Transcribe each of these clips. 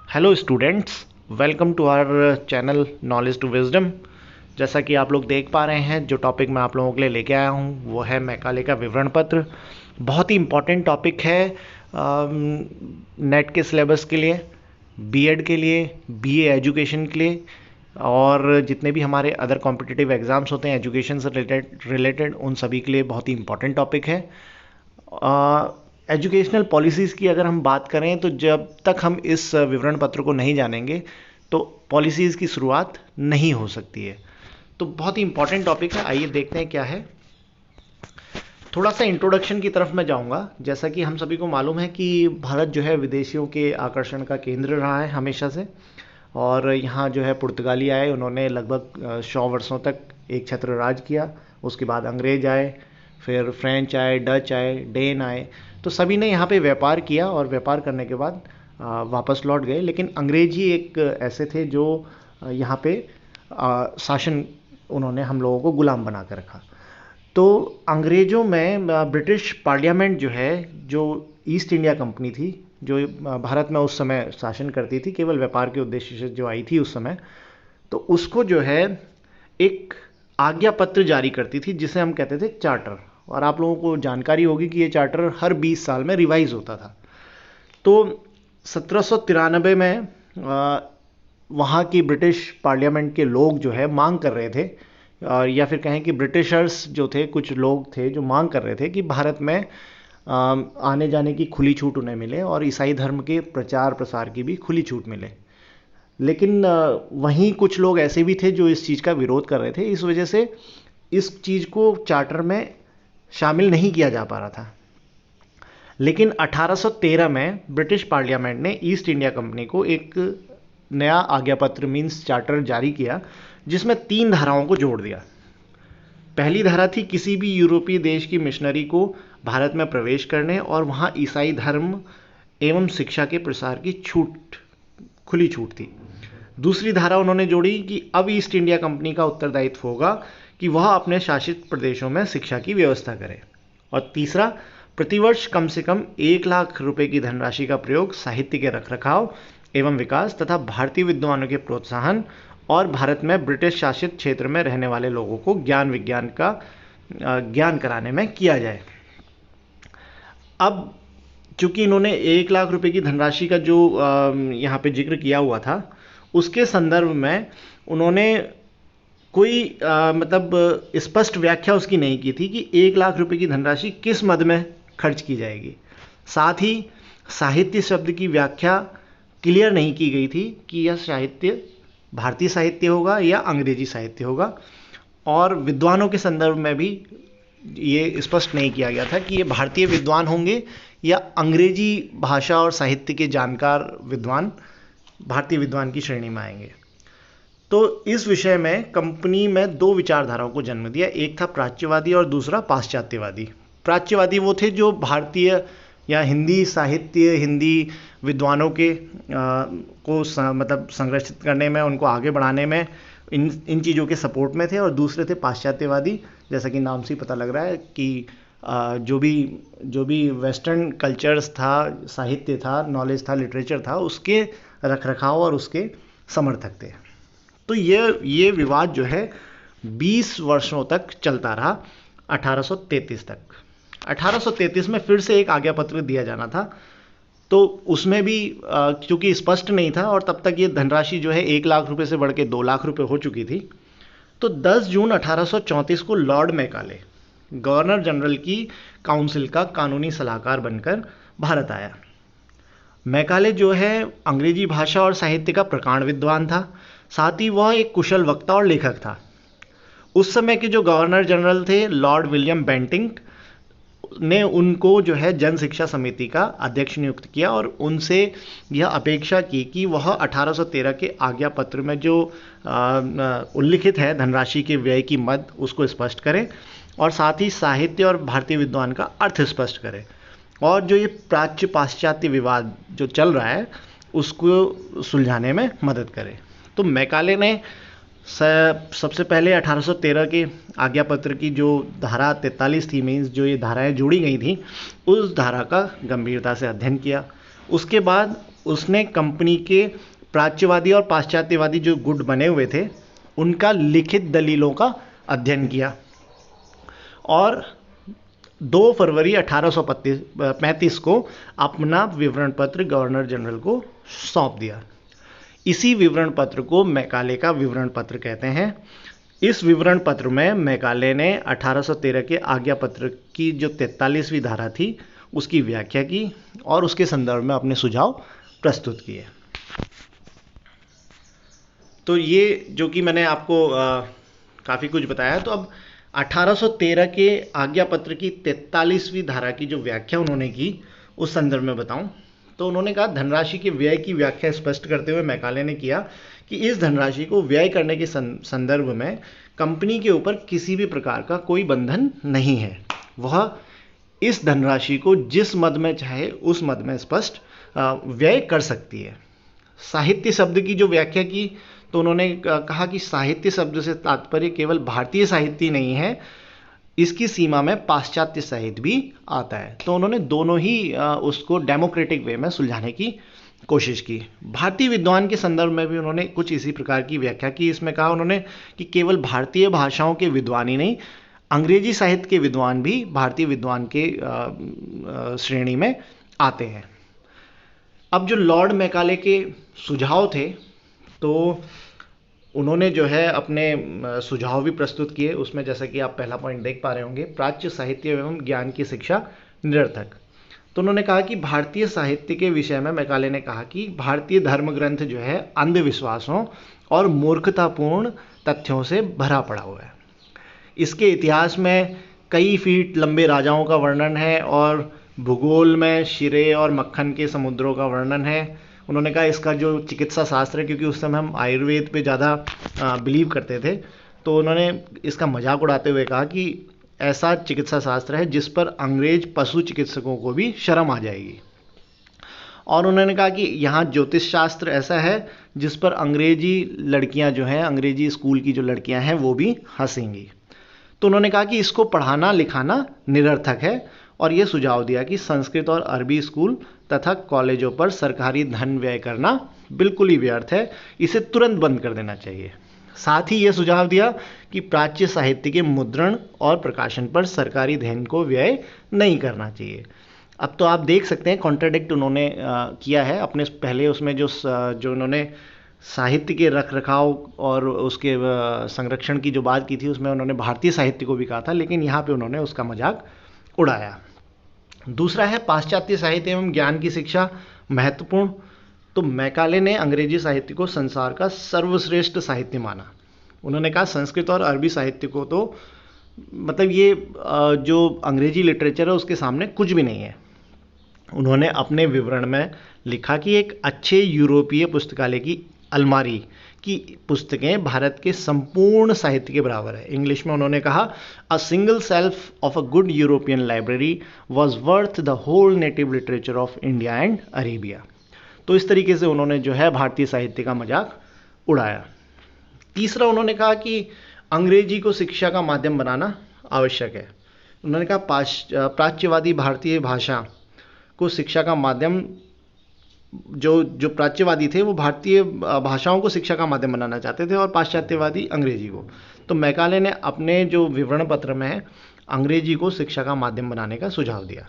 Hello students, welcome to our channel knowledge to wisdom. जैसा कि आप लोग देख पा रहे हैं, जो टॉपिक मैं आप लोगों के लिए लेके आया हूं वो है मैकाले का विवरण पत्र। बहुत ही इम्पॉर्टेंट टॉपिक है नेट के सिलेबस के लिए, बीएड के लिए, बीए एजुकेशन के लिए और जितने भी हमारे अदर कॉम्पिटिटिव एग्ज़ाम्स होते हैं एजुकेशन से रिलेटेड उन सभी के लिए बहुत ही इम्पॉर्टेंट टॉपिक है। एजुकेशनल पॉलिसीज़ की अगर हम बात करें तो जब तक हम इस विवरण पत्र को नहीं जानेंगे तो पॉलिसीज़ की शुरुआत नहीं हो सकती है। तो बहुत ही इंपॉर्टेंट टॉपिक है। आइए देखते हैं क्या है। थोड़ा सा इंट्रोडक्शन की तरफ मैं जाऊंगा। जैसा कि हम सभी को मालूम है कि भारत जो है विदेशियों के आकर्षण का केंद्र रहा है हमेशा से, और यहाँ जो है पुर्तगाली आए, उन्होंने लगभग 100 वर्षों तक एक छत्र राज किया। उसके बाद अंग्रेज आए, फिर फ्रेंच आए, डच आए, डेन आए, तो सभी ने यहाँ पे व्यापार किया और व्यापार करने के बाद वापस लौट गए। लेकिन अंग्रेज ही एक ऐसे थे जो यहाँ पे शासन, उन्होंने हम लोगों को गुलाम बना कर रखा। तो अंग्रेज़ों में ब्रिटिश पार्लियामेंट जो है, जो ईस्ट इंडिया कंपनी थी, जो भारत में उस समय शासन करती थी, केवल व्यापार के उद्देश्य से जो आई थी उस समय, तो उसको जो है एक आज्ञा पत्र जारी करती थी जिसे हम कहते थे चार्टर। और आप लोगों को जानकारी होगी कि ये चार्टर हर 20 साल में रिवाइज होता था। तो 1793 में वहाँ की ब्रिटिश पार्लियामेंट के लोग जो है मांग कर रहे थे, या फिर कहें कि ब्रिटिशर्स जो थे, कुछ लोग थे जो मांग कर रहे थे कि भारत में आने जाने की खुली छूट उन्हें मिले और ईसाई धर्म के प्रचार प्रसार की भी खुली छूट मिले। लेकिन वहीं कुछ लोग ऐसे भी थे जो इस चीज़ का विरोध कर रहे थे। इस वजह से इस चीज़ को चार्टर में शामिल नहीं किया जा पा रहा था। लेकिन 1813 में ब्रिटिश पार्लियामेंट ने ईस्ट इंडिया कंपनी को एक नया आज्ञा पत्र मीन्स चार्टर जारी किया, जिसमें 3 धाराओं को जोड़ दिया। पहली धारा थी किसी भी यूरोपीय देश की मिशनरी को भारत में प्रवेश करने और वहाँ ईसाई धर्म एवं शिक्षा के प्रसार की छूट, खुली छूट थी। दूसरी धारा उन्होंने जोड़ी कि अब ईस्ट इंडिया कंपनी का उत्तरदायित्व होगा कि वह अपने शासित प्रदेशों में शिक्षा की व्यवस्था करे। और तीसरा, प्रतिवर्ष कम से कम 1 लाख रुपए की धनराशि का प्रयोग साहित्य के रखरखाव एवं विकास तथा भारतीय विद्वानों के प्रोत्साहन और भारत में ब्रिटिश शासित क्षेत्र में रहने वाले लोगों को ज्ञान विज्ञान का ज्ञान कराने में किया जाए। अब चूंकि इन्होंने 1 लाख रुपए की धनराशि का जो यहाँ पे जिक्र किया हुआ था, उसके संदर्भ में उन्होंने कोई मतलब स्पष्ट व्याख्या उसकी नहीं की थी कि 1 लाख रुपए की धनराशि किस मद में खर्च की जाएगी। साथ ही साहित्य शब्द की व्याख्या क्लियर नहीं की गई थी कि यह साहित्य भारतीय साहित्य होगा या अंग्रेजी साहित्य होगा, और विद्वानों के संदर्भ में भी ये स्पष्ट नहीं किया गया था कि ये भारतीय विद्वान होंगे या अंग्रेजी भाषा और साहित्य के जानकार विद्वान भारतीय विद्वान की श्रेणी में आएंगे। तो इस विषय में कंपनी में 2 विचारधाराओं को जन्म दिया। एक था प्राच्यवादी और दूसरा पाश्चात्यवादी। प्राच्यवादी वो थे जो भारतीय या हिंदी साहित्य, हिंदी विद्वानों के मतलब संरक्षित करने में, उनको आगे बढ़ाने में, इन चीज़ों के सपोर्ट में थे। और दूसरे थे पाश्चात्यवादी, जैसा कि नाम से ही पता लग रहा है कि जो भी वेस्टर्न कल्चर्स था, साहित्य था, नॉलेज था, लिटरेचर था, उसके रखरखाव और उसके समर्थक थे। तो ये विवाद जो है 20 वर्षों तक चलता रहा, 1833 तक। 1833 में फिर से एक आज्ञा पत्र दिया जाना था, तो उसमें भी क्योंकि स्पष्ट नहीं था और तब तक ये धनराशि जो है 1 लाख रुपए से बढ़ के 2 लाख रुपए हो चुकी थी। तो 10 जून 1834 को लॉर्ड मैकाले गवर्नर जनरल की काउंसिल का कानूनी सलाहकार बनकर भारत आया। मैकाले जो है अंग्रेजी भाषा और साहित्य का प्रकांड विद्वान था, साथ ही वह एक कुशल वक्ता और लेखक था। उस समय के जो गवर्नर जनरल थे लॉर्ड विलियम बेंटिंक ने उनको जो है जन शिक्षा समिति का अध्यक्ष नियुक्त किया और उनसे यह अपेक्षा की कि वह 1813 के आज्ञा पत्र में जो उल्लिखित है धनराशि के व्यय की मद, उसको स्पष्ट करें और साथ ही साहित्य और भारतीय विद्वान का अर्थ स्पष्ट करें, और जो ये प्राच्य पाश्चात्य विवाद जो चल रहा है उसको सुलझाने में मदद करें। तो मैकाले ने सबसे पहले 1813 के आज्ञा पत्र की जो धारा 43 थी, मीन्स जो ये धाराएं जोड़ी गई थी, उस धारा का गंभीरता से अध्ययन किया। उसके बाद उसने कंपनी के प्राच्यवादी और पाश्चात्यवादी जो गुट बने हुए थे उनका लिखित दलीलों का अध्ययन किया और 2 फरवरी 1835 को अपना विवरण पत्र गवर्नर जनरल को सौंप दिया। इसी विवरण पत्र को मैकाले का विवरण पत्र कहते हैं। इस विवरण पत्र में मैकाले ने 1813 के आज्ञा पत्र की जो 43वीं धारा थी उसकी व्याख्या की और उसके संदर्भ में अपने सुझाव प्रस्तुत किए। तो ये जो कि मैंने आपको काफ़ी कुछ बताया। तो अब 1813 के आज्ञा पत्र की 43वीं धारा की जो व्याख्या उन्होंने की उस संदर्भ में बताऊं तो उन्होंने कहा, धनराशि के व्यय की व्याख्या स्पष्ट करते हुए मैकाले ने किया कि इस धनराशि को व्यय करने के संदर्भ में कंपनी के ऊपर किसी भी प्रकार का कोई बंधन नहीं है। वह इस धनराशि को जिस मद में चाहे उस मद में स्पष्ट व्यय कर सकती है। साहित्य शब्द की जो व्याख्या की तो उन्होंने कहा कि साहित्य शब्द से तात्पर्य केवल भारतीय साहित्य नहीं है, इसकी सीमा में पाश्चात्य साहित्य भी आता है। तो उन्होंने दोनों ही उसको डेमोक्रेटिक वे में सुलझाने की कोशिश की। भारतीय विद्वान के संदर्भ में भी उन्होंने कुछ इसी प्रकार की व्याख्या की। इसमें कहा उन्होंने कि केवल भारतीय भाषाओं के विद्वान ही नहीं, अंग्रेजी साहित्य के विद्वान भी भारतीय विद्वान के श्रेणी में आते हैं। अब जो लॉर्ड मैकाले के सुझाव थे तो उन्होंने जो है अपने सुझाव भी प्रस्तुत किए। उसमें जैसा कि आप पहला पॉइंट देख पा रहे होंगे, प्राच्य साहित्य एवं ज्ञान की शिक्षा निरर्थक। तो उन्होंने कहा कि भारतीय साहित्य के विषय में मैकाले ने कहा कि भारतीय धर्म ग्रंथ जो है अंधविश्वासों और मूर्खतापूर्ण तथ्यों से भरा पड़ा हुआ है। इसके इतिहास में कई फीट लंबे राजाओं का वर्णन है और भूगोल में शिरे और मक्खन के समुद्रों का वर्णन है। उन्होंने कहा इसका जो चिकित्सा शास्त्र है, क्योंकि उस समय हम आयुर्वेद पे ज़्यादा बिलीव करते थे, तो उन्होंने इसका मजाक उड़ाते हुए कहा कि ऐसा चिकित्सा शास्त्र है जिस पर अंग्रेज पशु चिकित्सकों को भी शर्म आ जाएगी। और उन्होंने कहा कि यहाँ ज्योतिष शास्त्र ऐसा है जिस पर अंग्रेजी लड़कियाँ जो हैं, अंग्रेजी स्कूल की जो लड़कियाँ हैं वो भी हंसेंगी। तो उन्होंने कहा कि इसको पढ़ाना लिखाना निरर्थक है और ये सुझाव दिया कि संस्कृत और अरबी स्कूल तथा कॉलेजों पर सरकारी धन व्यय करना बिल्कुल ही व्यर्थ है, इसे तुरंत बंद कर देना चाहिए। साथ ही ये सुझाव दिया कि प्राच्य साहित्य के मुद्रण और प्रकाशन पर सरकारी धन को व्यय नहीं करना चाहिए। अब तो आप देख सकते हैं कॉन्ट्राडिक्ट उन्होंने किया है अपने पहले उसमें जो उन्होंने साहित्य के रख रखाव और उसके संरक्षण की जो बात की थी उसमें उन्होंने भारतीय साहित्य को भी कहा था, लेकिन यहाँ पे उन्होंने उसका मजाक उड़ाया। दूसरा है पाश्चात्य साहित्य एवं ज्ञान की शिक्षा महत्वपूर्ण। तो मैकाले ने अंग्रेजी साहित्य को संसार का सर्वश्रेष्ठ साहित्य माना। उन्होंने कहा संस्कृत और अरबी साहित्य को तो मतलब ये जो अंग्रेजी लिटरेचर है उसके सामने कुछ भी नहीं है। उन्होंने अपने विवरण में लिखा कि एक अच्छे यूरोपीय पुस्तकालय की अलमारी की पुस्तकें भारत के संपूर्ण साहित्य के बराबर है। इंग्लिश में उन्होंने कहा a single shelf of a good European library was worth the whole native literature of India and Arabia. तो इस तरीके से उन्होंने जो है भारतीय साहित्य का मजाक उड़ाया। तीसरा उन्होंने कहा कि अंग्रेजी को शिक्षा का माध्यम बनाना आवश्यक है। उन्होंने कहा प्राच्यवादी भारतीय भाषा को शिक्षा का माध्यम जो प्राच्यवादी थे वो भारतीय भाषाओं को शिक्षा का माध्यम बनाना चाहते थे और पाश्चात्यवादी अंग्रेजी को। तो मैकाले ने अपने जो विवरण पत्र में अंग्रेजी को शिक्षा का माध्यम बनाने का सुझाव दिया।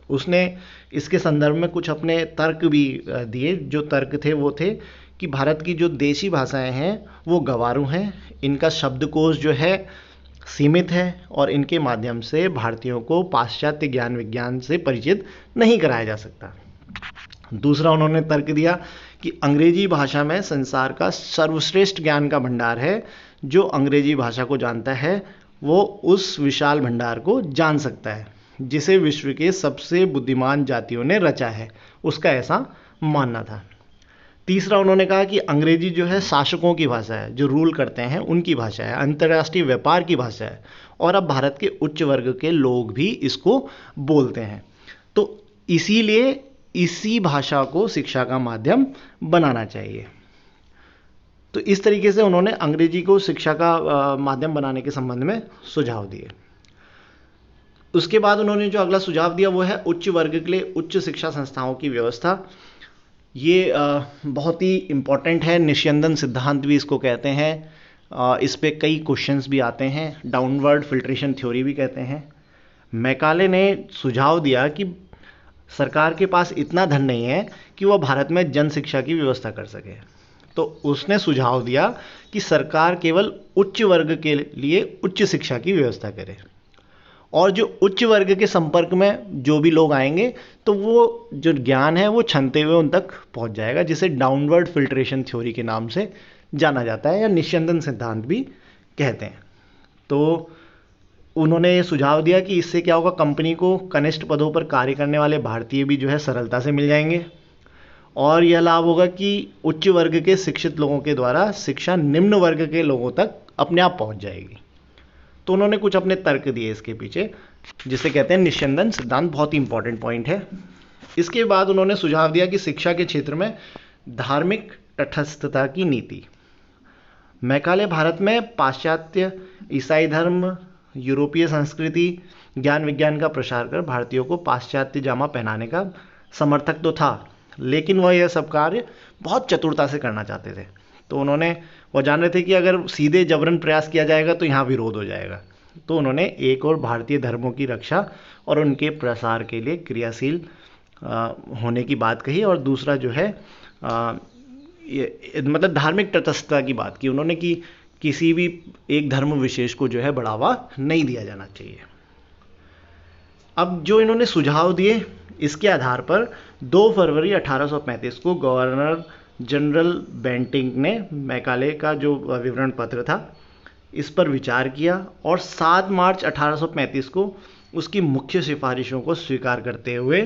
उसने इसके संदर्भ में कुछ अपने तर्क भी दिए। जो तर्क थे वो थे कि भारत की जो देशी भाषाएं हैं वो गंवारू हैं, इनका शब्दकोश जो है सीमित है और इनके माध्यम से भारतीयों को पाश्चात्य ज्ञान विज्ञान से परिचित नहीं कराया जा सकता। दूसरा उन्होंने तर्क दिया कि अंग्रेजी भाषा में संसार का सर्वश्रेष्ठ ज्ञान का भंडार है। जो अंग्रेजी भाषा को जानता है वो उस विशाल भंडार को जान सकता है जिसे विश्व के सबसे बुद्धिमान जातियों ने रचा है, उसका ऐसा मानना था। तीसरा उन्होंने कहा कि अंग्रेजी जो है शासकों की भाषा है, जो रूल करते हैं उनकी भाषा है, अंतर्राष्ट्रीय व्यापार की भाषा है और अब भारत के उच्च वर्ग के लोग भी इसको बोलते हैं। तो इसीलिए इसी भाषा को शिक्षा का माध्यम बनाना चाहिए। तो इस तरीके से उन्होंने अंग्रेजी को शिक्षा का माध्यम बनाने के संबंध में सुझाव दिए। उसके बाद उन्होंने जो अगला सुझाव दिया वो है उच्च वर्ग के लिए उच्च शिक्षा संस्थाओं की व्यवस्था। ये बहुत ही इम्पॉर्टेंट है, निस्यंदन सिद्धांत भी इसको कहते हैं। इस पे कई क्वेश्चंस भी आते हैं, डाउनवर्ड फिल्ट्रेशन थ्योरी भी कहते हैं। मैकाले ने सुझाव दिया कि सरकार के पास इतना धन नहीं है कि वह भारत में जन शिक्षा की व्यवस्था कर सके। तो उसने सुझाव दिया कि सरकार केवल उच्च वर्ग के लिए उच्च शिक्षा की व्यवस्था करे, और जो उच्च वर्ग के संपर्क में जो भी लोग आएंगे तो वो जो ज्ञान है वो छनते हुए उन तक पहुंच जाएगा, जिसे डाउनवर्ड फिल्ट्रेशन थ्योरी के नाम से जाना जाता है, या निस्यंदन सिद्धांत भी कहते हैं। तो उन्होंने ये सुझाव दिया कि इससे क्या होगा, कंपनी को कनिष्ठ पदों पर कार्य करने वाले भारतीय भी जो है सरलता से मिल जाएंगे, और यह लाभ होगा कि उच्च वर्ग के शिक्षित लोगों के द्वारा शिक्षा निम्न वर्ग के लोगों तक अपने आप पहुंच जाएगी। तो उन्होंने कुछ अपने तर्क दिए इसके पीछे, जिसे कहते हैं निस्यंदन सिद्धांत। बहुत ही इंपॉर्टेंट पॉइंट है। इसके बाद उन्होंने सुझाव दिया कि शिक्षा के क्षेत्र में धार्मिक तटस्थता की नीति। मैकाले भारत में पाश्चात्य, ईसाई धर्म, यूरोपीय संस्कृति, ज्ञान विज्ञान का प्रसार कर भारतीयों को पाश्चात्य जामा पहनाने का समर्थक तो था, लेकिन वह यह सब कार्य बहुत चतुरता से करना चाहते थे। तो वह जान रहे थे कि अगर सीधे जबरन प्रयास किया जाएगा तो यहाँ विरोध हो जाएगा। तो उन्होंने एक और भारतीय धर्मों की रक्षा और उनके प्रसार के लिए क्रियाशील होने की बात कही, और दूसरा जो है मतलब धार्मिक तटस्थता की बात की उन्होंने, कि किसी भी एक धर्म विशेष को जो है बढ़ावा नहीं दिया जाना चाहिए। अब जो इन्होंने सुझाव दिए, इसके आधार पर 2 फरवरी 1835 को गवर्नर जनरल बेंटिंक ने मैकाले का जो विवरण पत्र था इस पर विचार किया, और 7 मार्च 1835 को उसकी मुख्य सिफारिशों को स्वीकार करते हुए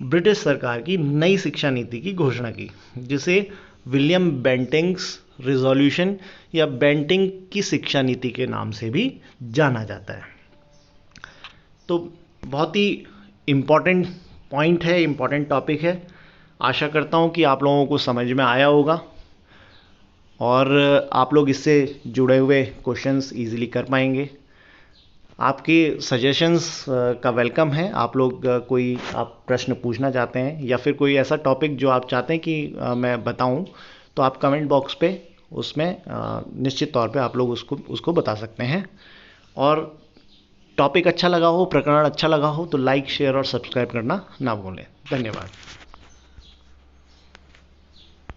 ब्रिटिश सरकार की नई शिक्षा नीति की घोषणा की, जिसे विलियम बेंटिंग्स रिजोल्यूशन या बेंटिंग की शिक्षा नीति के नाम से भी जाना जाता है। तो बहुत ही इम्पॉर्टेंट पॉइंट है, इम्पॉर्टेंट टॉपिक है। आशा करता हूँ कि आप लोगों को समझ में आया होगा और आप लोग इससे जुड़े हुए क्वेश्चंस इजीली कर पाएंगे। आपके सजेशंस का वेलकम है। आप लोग कोई आप प्रश्न पूछना चाहते हैं या फिर कोई ऐसा टॉपिक जो आप चाहते हैं कि मैं बताऊं, तो आप कमेंट बॉक्स पे उसमें निश्चित तौर पे आप लोग उसको बता सकते हैं। और टॉपिक अच्छा लगा हो, प्रकरण अच्छा लगा हो, तो लाइक, शेयर और सब्सक्राइब करना ना भूलें। धन्यवाद।